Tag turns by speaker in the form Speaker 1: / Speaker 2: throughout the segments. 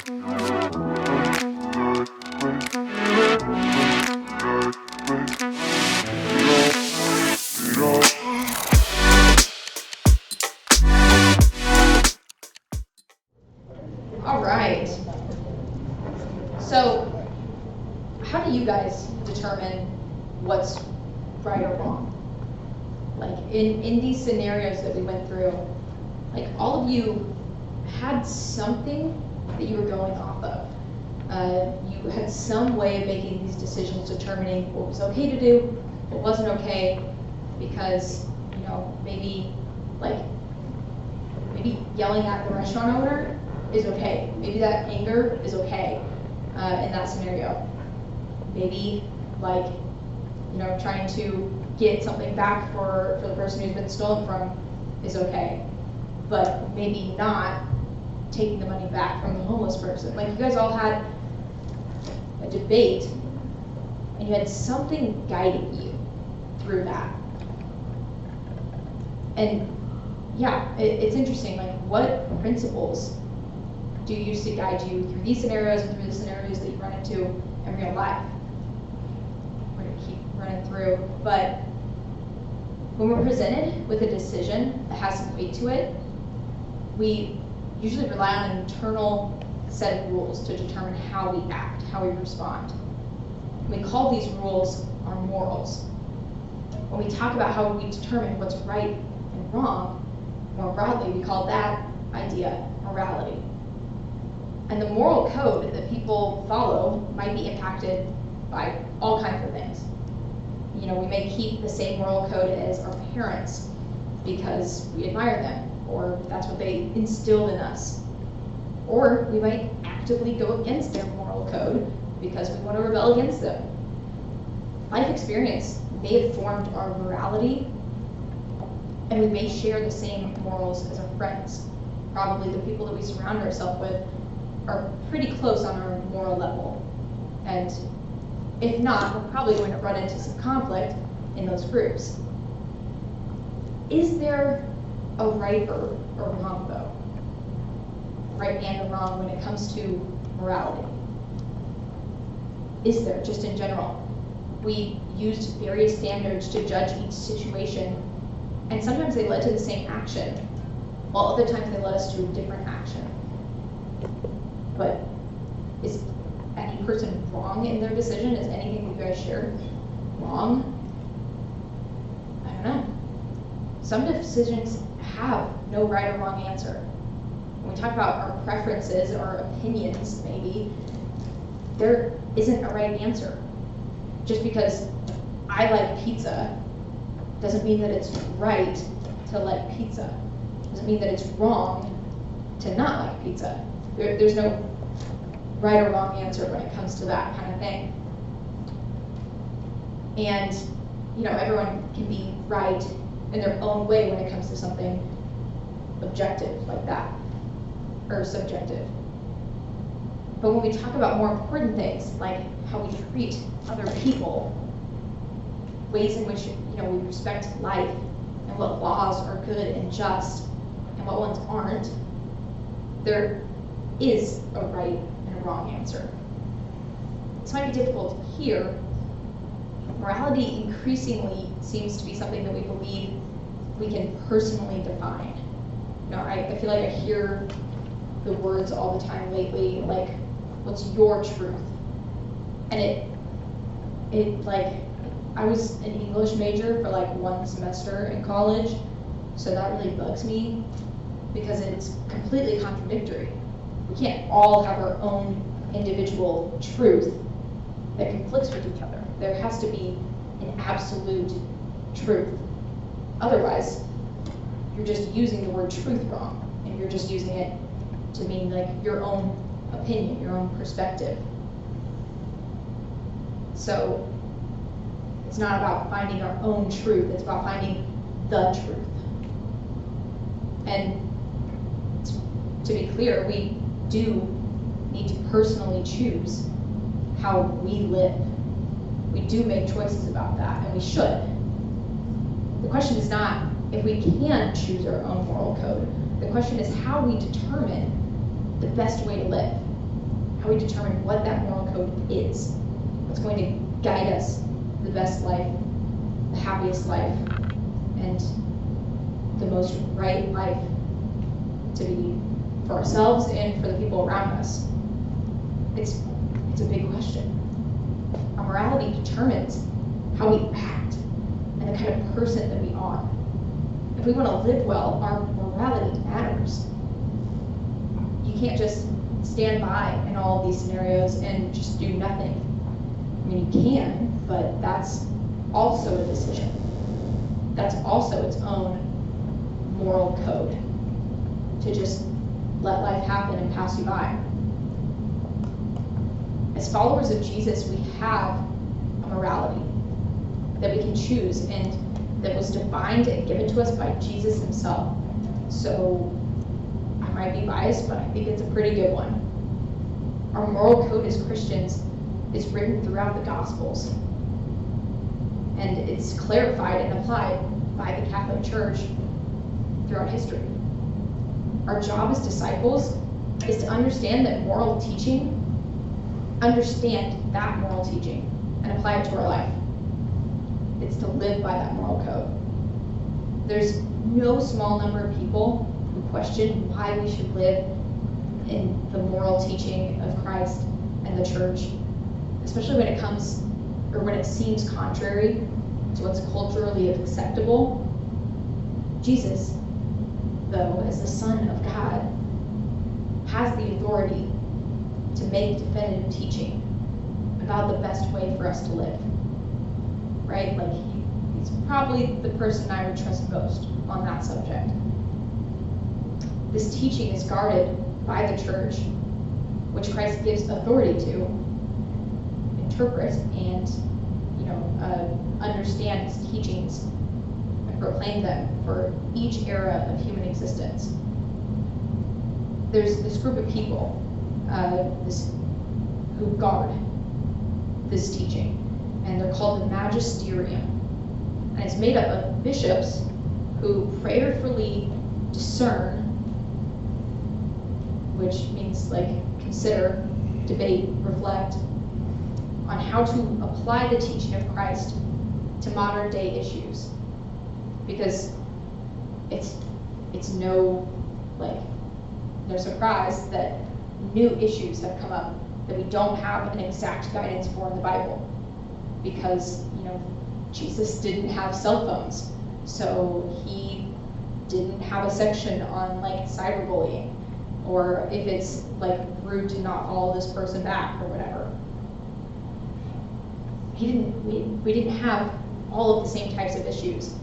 Speaker 1: All right. So, how do you guys determine what's right or wrong? Like in these scenarios that we went through, like all of you had something that you were going off of. You had some way of making these decisions, determining what was okay to do, what wasn't okay, because, you know, maybe yelling at the restaurant owner is okay. Maybe that anger is okay in that scenario. Maybe trying to get something back for the person who's been stolen from is okay. But maybe not taking the money back from the homeless person. Like, you guys all had a debate and you had something guiding you through that. And yeah, it's interesting, like, what principles do you use to guide you through these scenarios and through the scenarios that you run into in real life? We're gonna keep running through, but when we're presented with a decision that has some weight to it, we usually rely on an internal set of rules to determine how we act, how we respond. We call these rules our morals. When we talk about how we determine what's right and wrong, more broadly, we call that idea morality. And the moral code that people follow might be impacted by all kinds of things. You know, we may keep the same moral code as our parents because we admire them, or that's what they instilled in us. Or we might actively go against their moral code because we want to rebel against them. Life experience may have formed our morality, and we may share the same morals as our friends. Probably the people that we surround ourselves with are pretty close on our moral level. And if not, we're probably going to run into some conflict in those groups. Is there a right or wrong, though? Right and a wrong when it comes to morality? Is there, just in general? We used various standards to judge each situation, and sometimes they led to the same action, while other times they led us to a different action. But is any person wrong in their decision? Is anything that you guys shared wrong? I don't know. Some decisions have no right or wrong answer. When we talk about our preferences or opinions, maybe, there isn't a right answer. Just because I like pizza doesn't mean that it's right to like pizza. Doesn't mean that it's wrong to not like pizza. There's no right or wrong answer when it comes to that kind of thing. And, you know, everyone can be right in their own way when it comes to something objective like that, or subjective. But when we talk about more important things, like how we treat other people, ways in which, you know, we respect life, and what laws are good and just, and what ones aren't, there is a right and a wrong answer. This might be difficult to hear. Morality increasingly seems to be something that we believe we can personally define. You know, I feel like I hear the words all the time lately, like, what's your truth? And it like, I was an English major for like 1 semester in college, so that really bugs me because it's completely contradictory. We can't all have our own individual truth that conflicts with each other. There has to be an absolute truth. Otherwise, you're just using the word truth wrong, and you're just using it to mean like your own opinion, your own perspective. So it's not about finding our own truth, it's about finding the truth. And to be clear, we do need to personally choose how we live. We do make choices about that, and we should. The question is not if we can choose our own moral code. The question is how we determine the best way to live. how we determine what that moral code is, what's going to guide us the best life, the happiest life, and the most right life to be for ourselves and for the people around us. It's a big question. Our morality determines how we act and the kind of person that we are. If we want to live well, our morality matters. You can't just stand by in all of these scenarios and just do nothing. I mean, you can, but that's also a decision. That's also its own moral code, to just let life happen and pass you by. As followers of Jesus, we have a morality that we can choose and that was defined and given to us by Jesus himself. So I might be biased, but I think it's a pretty good one. Our moral code as Christians is written throughout the Gospels, and it's clarified and applied by the Catholic Church throughout history. Our job as disciples is to understand that moral teaching, understand that moral teaching, and apply it to our life. It's to live by that moral code. There's no small number of people who question why we should live in the moral teaching of Christ and the church, especially when it comes, or when it seems contrary to what's culturally acceptable. Jesus, though, as the Son of God, has the authority to make definitive teaching about the best way for us to live. Right? Like, he's probably the person I would trust most on that subject. This teaching is guarded by the church, which Christ gives authority to interpret and, understand his teachings and proclaim them for each era of human existence. There's this group of people who guard this teaching, and they're called the magisterium. And it's made up of bishops who prayerfully discern, which means like consider, debate, reflect, on how to apply the teaching of Christ to modern day issues. Because it's no surprise that new issues have come up that we don't have an exact guidance for in the Bible. Because, Jesus didn't have cell phones, so he didn't have a section on cyberbullying, or if it's rude to not follow this person back or whatever. We didn't have all of the same types of issues.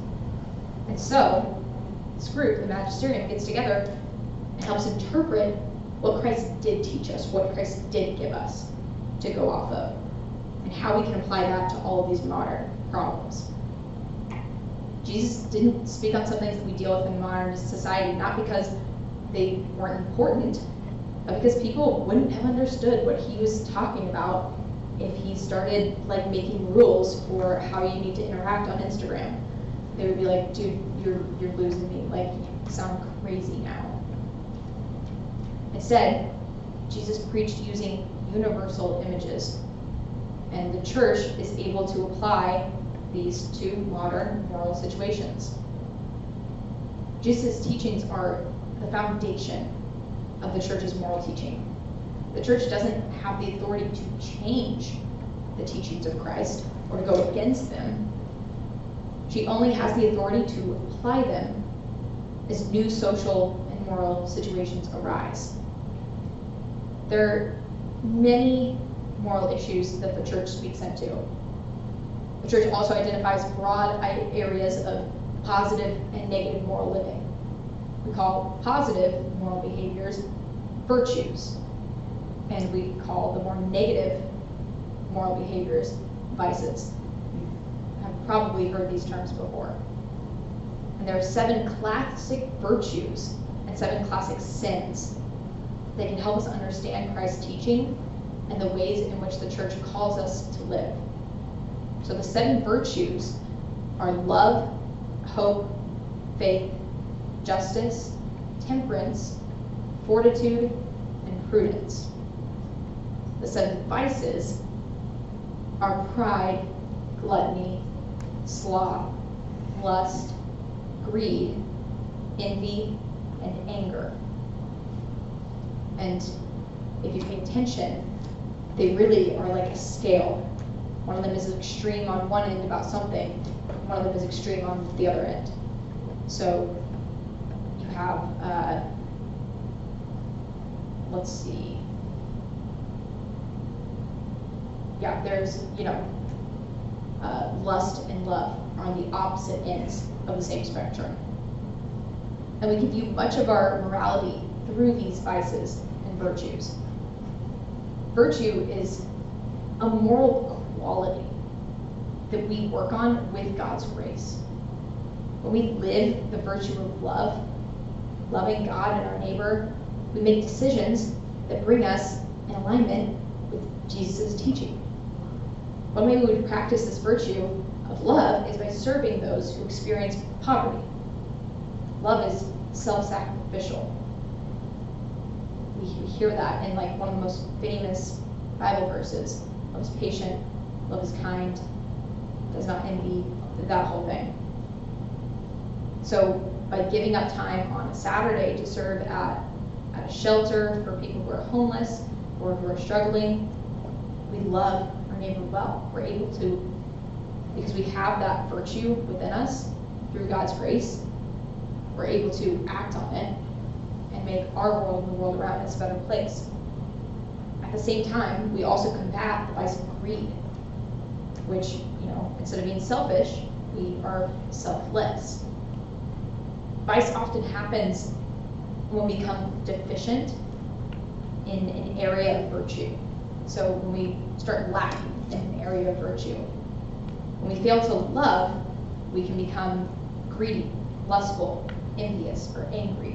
Speaker 1: And so this group, the magisterium, gets together and helps interpret what Christ did teach us, what Christ did give us to go off of, and how we can apply that to all of these modern problems. Jesus didn't speak on some things that we deal with in modern society, not because they weren't important, but because people wouldn't have understood what he was talking about if he started making rules for how you need to interact on Instagram. They would be like, dude, you're losing me. You sound crazy now. Instead, Jesus preached using universal images, and the church is able to apply these to modern moral situations. Jesus' teachings are the foundation of the church's moral teaching. The church doesn't have the authority to change the teachings of Christ or to go against them. She only has the authority to apply them as new social and moral situations arise. There are many moral issues that the church speaks into. The church also identifies broad areas of positive and negative moral living. We call positive moral behaviors virtues, and we call the more negative moral behaviors vices. I've probably heard these terms before. And there are 7 classic virtues and 7 classic sins that can help us understand Christ's teaching and the ways in which the church calls us to live. So the 7 virtues are love, hope, faith, justice, temperance, fortitude, and prudence. The 7 vices are pride, gluttony, sloth, lust, greed, envy, and anger. And if you pay attention, they really are like a scale. One of them is extreme on one end about something, one of them is extreme on the other end. So you have, let's see. Yeah, there's, lust and love are on the opposite ends of the same spectrum. And we can view much of our morality through these vices and virtues. Virtue is a moral quality that we work on with God's grace. When we live the virtue of love, loving God and our neighbor, we make decisions that bring us in alignment with Jesus' teaching. One way we would practice this virtue of love is by serving those who experience poverty. Love is self-sacrificial. We hear that in like one of the most famous Bible verses. Love is patient, love is kind, does not envy, that whole thing. So by giving up time on a Saturday to serve at a shelter for people who are homeless or who are struggling, we love our neighbor well. We're able to, because we have that virtue within us through God's grace, we're able to act on it and make our world and the world around us a better place. At the same time, we also combat the vice of greed, which, instead of being selfish, we are selfless. Vice often happens when we become deficient in an area of virtue. So when we start lacking in an area of virtue. When we fail to love, we can become greedy, lustful, envious, or angry.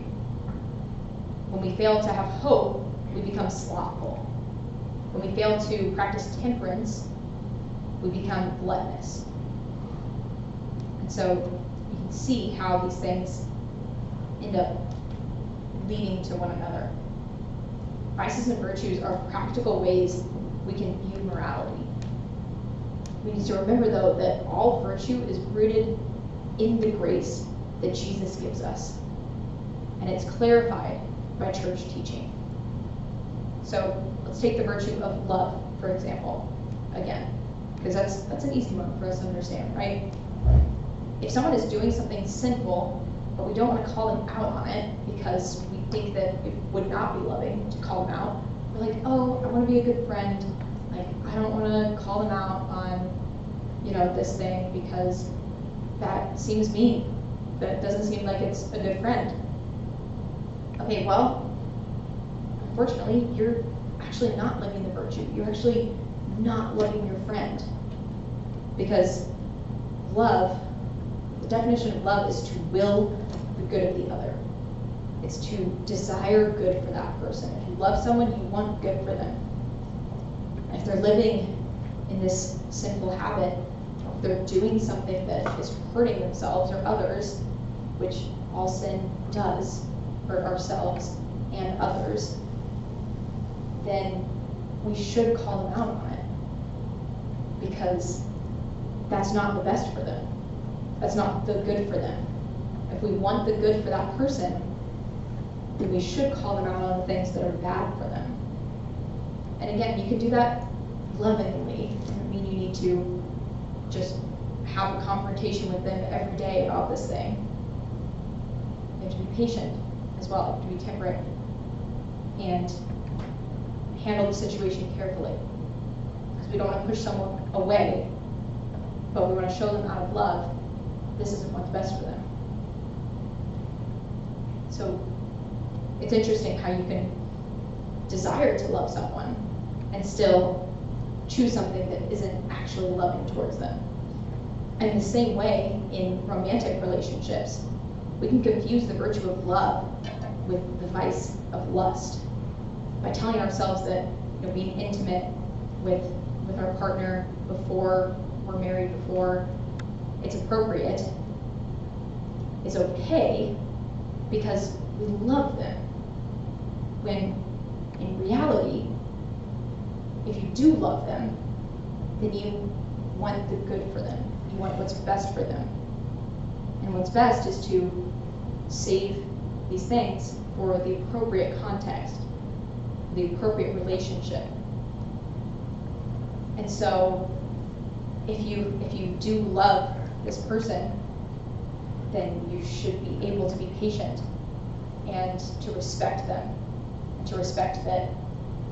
Speaker 1: When we fail to have hope, we become slothful. When we fail to practice temperance, we become gluttonous. And so you can see how these things end up leading to one another. Vices and virtues are practical ways we can view morality. We need to remember, though, that all virtue is rooted in the grace that Jesus gives us. And it's clarified by church teaching. So let's take the virtue of love, for example, again, because that's an easy one for us to understand, right? If someone is doing something sinful, but we don't want to call them out on it because we think that it would not be loving to call them out, we're like, oh, I want to be a good friend. Like, I don't want to call them out on, this thing because that seems mean. That doesn't seem like it's a good friend. Okay, well, unfortunately, you're actually not living the virtue. You're actually not loving your friend. Because love, the definition of love is to will the good of the other. It's to desire good for that person. If you love someone, you want good for them. And if they're living in this sinful habit, or if they're doing something that is hurting themselves or others, which all sin does for ourselves and others, then we should call them out on it. Because that's not the best for them. That's not the good for them. If we want the good for that person, then we should call them out on the things that are bad for them. And again, you can do that lovingly. It doesn't mean you need to just have a confrontation with them every day about this thing. You have to be patient as well. You have to be temperate and handle the situation carefully. Because we don't want to push someone away, but we want to show them out of love this isn't what's best for them. So it's interesting how you can desire to love someone and still choose something that isn't actually loving towards them. And in the same way, in romantic relationships, we can confuse the virtue of love with the vice of lust by telling ourselves that being intimate with our partner before we're married, before it's appropriate, is okay because we love them. When in reality, if you do love them, then you want the good for them. You want what's best for them. And what's best is to save these things for the appropriate context, the appropriate relationship. And so if you do love this person, then you should be able to be patient and to respect them, and to respect that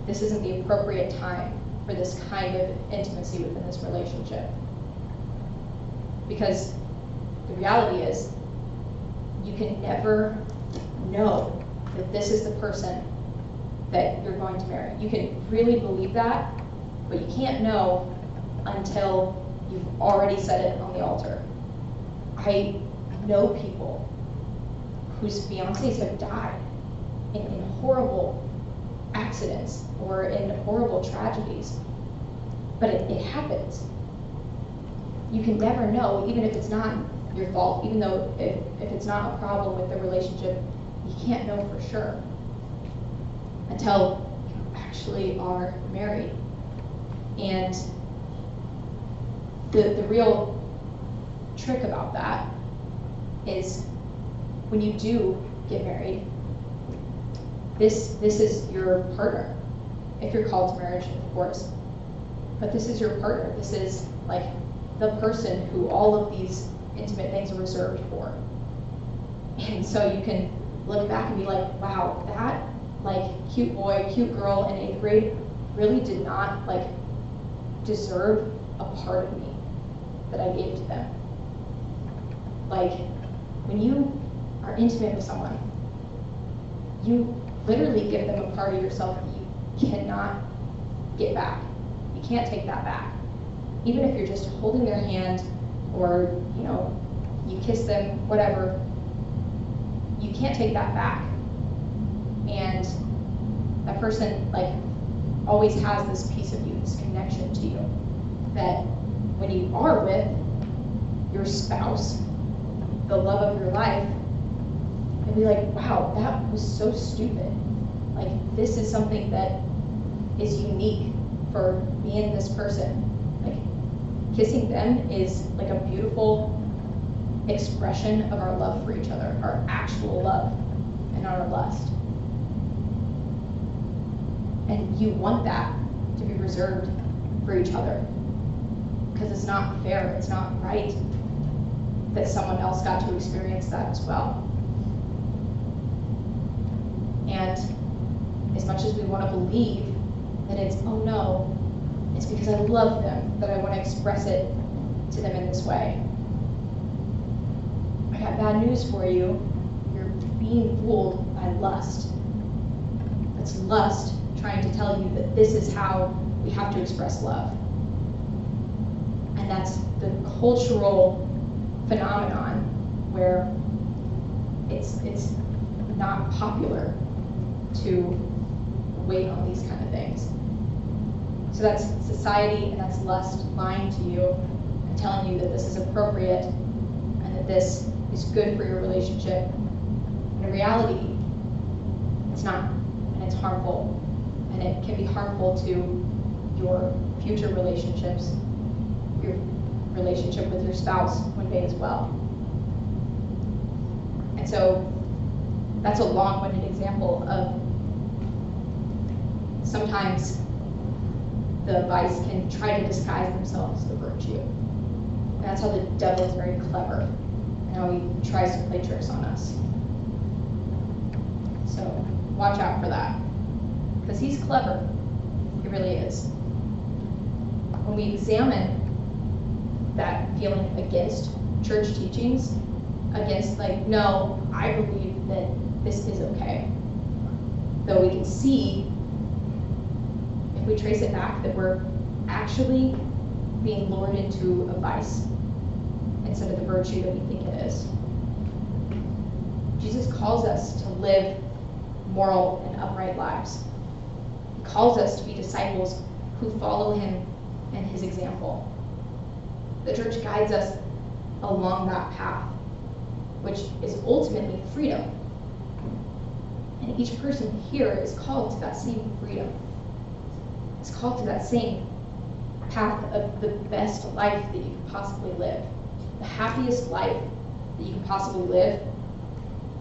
Speaker 1: this isn't the appropriate time for this kind of intimacy within this relationship. Because the reality is, you can never know that this is the person that you're going to marry. You can really believe that, but you can't know until you've already set it on the altar. I know people whose fiancés have died in horrible accidents or in horrible tragedies, but it happens. You can never know, even if it's not your fault, even though if it's not a problem with the relationship, you can't know for sure until you actually are married. And the real trick about that is when you do get married, this is your partner. If you're called to marriage, of course, but this is your partner. This is like the person who all of these intimate things are reserved for. And so you can look back and be like, wow, that like cute boy, cute girl in 8th grade really did not like deserve a part of me that I gave to them. Like when you are intimate with someone, you literally give them a part of yourself that you cannot get back. You can't take that back. Even if you're just holding their hand or, you know, you kiss them, whatever, you can't take that back. And that person like always has this piece of you, this connection to you, that when you are with your spouse, the love of your life, and be like, wow, that was so stupid. Like, this is something that is unique for me and this person. Like, kissing them is like a beautiful expression of our love for each other, our actual love and our lust. And you want that to be reserved for each other, because it's not fair, it's not right that someone else got to experience that as well. And as much as we want to believe that it's, oh no, it's because I love them that I want to express it to them in this way. I got bad news for you. You're being fooled by lust. That's lust trying to tell you that this is how we have to express love. And that's the cultural phenomenon where it's not popular to wait on these kind of things. So that's society and that's lust lying to you and telling you that this is appropriate and that this is good for your relationship. And in reality, it's not, and it's harmful. And it can be harmful to your future relationships, your relationship with your spouse one day as well. And so that's a long-winded example of sometimes the vice can try to disguise themselves as the virtue. And that's how the devil is very clever and how he tries to play tricks on us. So watch out for that, because he's clever. He really is. When we examine that feeling against church teachings, against like, no, I believe that this is okay. Though we can see, if we trace it back, that we're actually being lured into a vice instead of the virtue that we think it is. Jesus calls us to live moral and upright lives. He calls us to be disciples who follow him and his example. The church guides us along that path, which is ultimately freedom. And each person here is called to that same freedom. It's called to that same path of the best life that you can possibly live. The happiest life that you can possibly live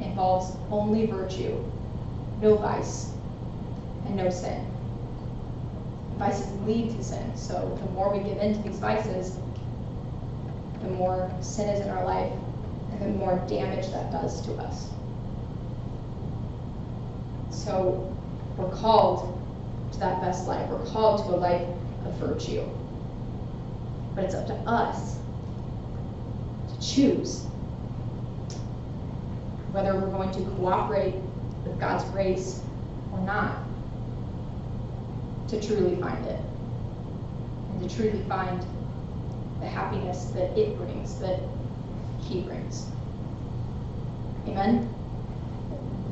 Speaker 1: involves only virtue, no vice, and no sin. Vices lead to sin, so the more we give in to these vices, the more sin is in our life, and the more damage that does to us. So we're called to that best life. We're called to a life of virtue. But it's up to us to choose whether we're going to cooperate with God's grace or not, to truly find it, and to truly find the happiness that it brings, that He brings. Amen?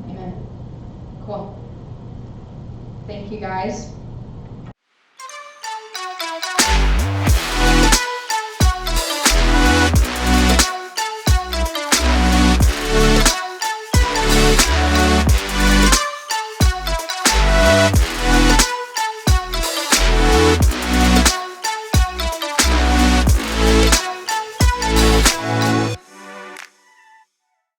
Speaker 1: Amen. Cool. Thank you, guys.